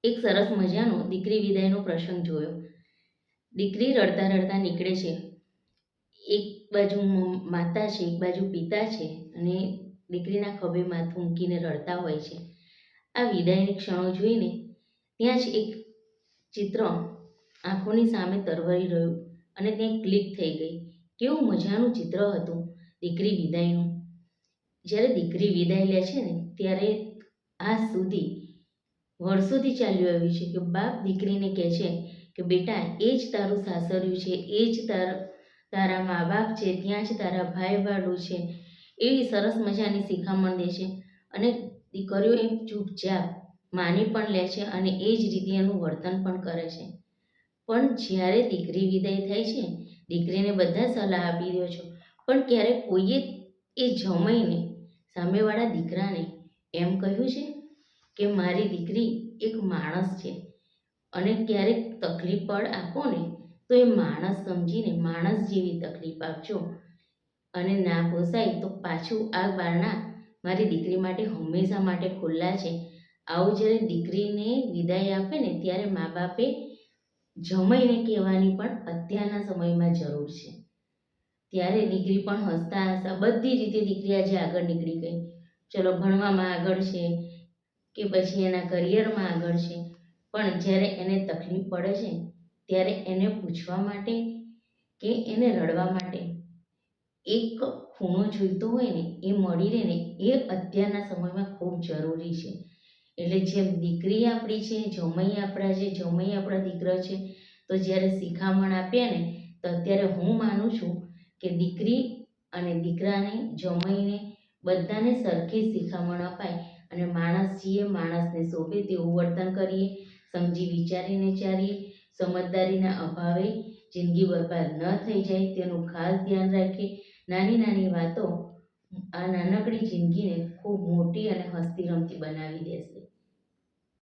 એક સરસ મજાનો દીકરી વિદાયનો પ્રસંગ જોયો. દીકરી રડતા રડતા નીકળે છે. એક બાજુ માતા છે, એક બાજુ પિતા છે અને દીકરીના ખભે માથું મૂકીને રડતા હોય છે. આ વિદાયની ક્ષણો જોઈને ત્યાં જ એક ચિત્ર આંખોની સામે તરવરી રહ્યું અને ત્યાં ક્લિક થઈ ગઈ. કેવું મજાનું ચિત્ર હતું દીકરી વિદાયનું. જ્યારે દીકરી વિદાય લે છે ને ત્યારે આજ સુધી વર્ષોથી ચાલ્યું આવ્યું છે કે બાપ દીકરીને કહે છે કે બેટા, એ જ તારું સાસરિયું છે, એ જ તારા મા બાપ છે, ત્યાં જ તારા ભાઈ બહેનો છે. એવી સરસ મજાની શિખામણ દે છે અને દીકરીઓ એમ ચૂપચાપ માની પણ લે છે અને એ જ રીતે એનું વર્તન પણ કરે છે. પણ જ્યારે દીકરી વિદાય થાય છે, દીકરીને બધા સલાહ આપી દો છો, પણ ક્યારેક કોઈએ એ જમાઈને સામેવાળા દીકરાને એમ કહ્યું છે કે મારી દીકરી એક માણસ છે અને ક્યારેક તકલીફ પડ આપો ને તો એ માણસ સમજીને માણસ જેવી તકલીફ આપજો અને ના પોસાય તો પાછું આ બારણા મારી દીકરી માટે હંમેશા માટે ખુલ્લા છે. આવું જ્યારે દીકરીને વિદાય આપે ને ત્યારે મા બાપે જમાઈને કહેવાની પણ અત્યારના સમયમાં જરૂર છે. ત્યારે દીકરી પણ હસતા હસતા બધી રીતે દીકરી આજે આગળ નીકળી ગઈ. ચલો ભણવામાં આગળ છે કે પછી એના કરિયરમાં આગળ છે, પણ જ્યારે એને તકલીફ પડે છે ત્યારે એને પૂછવા માટે કે એને રડવા માટે એક ખૂણો જોઈતો હોય ને એ મળી રહે ને એ અત્યારના સમયમાં ખૂબ જરૂરી છે. એટલે જેમ દીકરી આપણી છે, જમાઈ આપણા છે, જમાઈ આપણા દીકરા છે, તો જ્યારે શિખામણ આપ્યા ને તો અત્યારે હું માનું છું કે દીકરી અને દીકરાને, જમાઈને બધાને સરખી શિખામણ અપાય અને માણસ છીએ, માણસને શોભે તેવું વર્તન કરીએ, સમજી વિચારીને ચાલીએ, સમજદારીના અભાવે જિંદગી બરબાદ ન થઈ જાય તેનું ખાસ ધ્યાન રાખીએ. નાની નાની વાતો આ નાનકડી જિંદગીને ખૂબ મોટી અને હસતી રમતી બનાવી દેશે.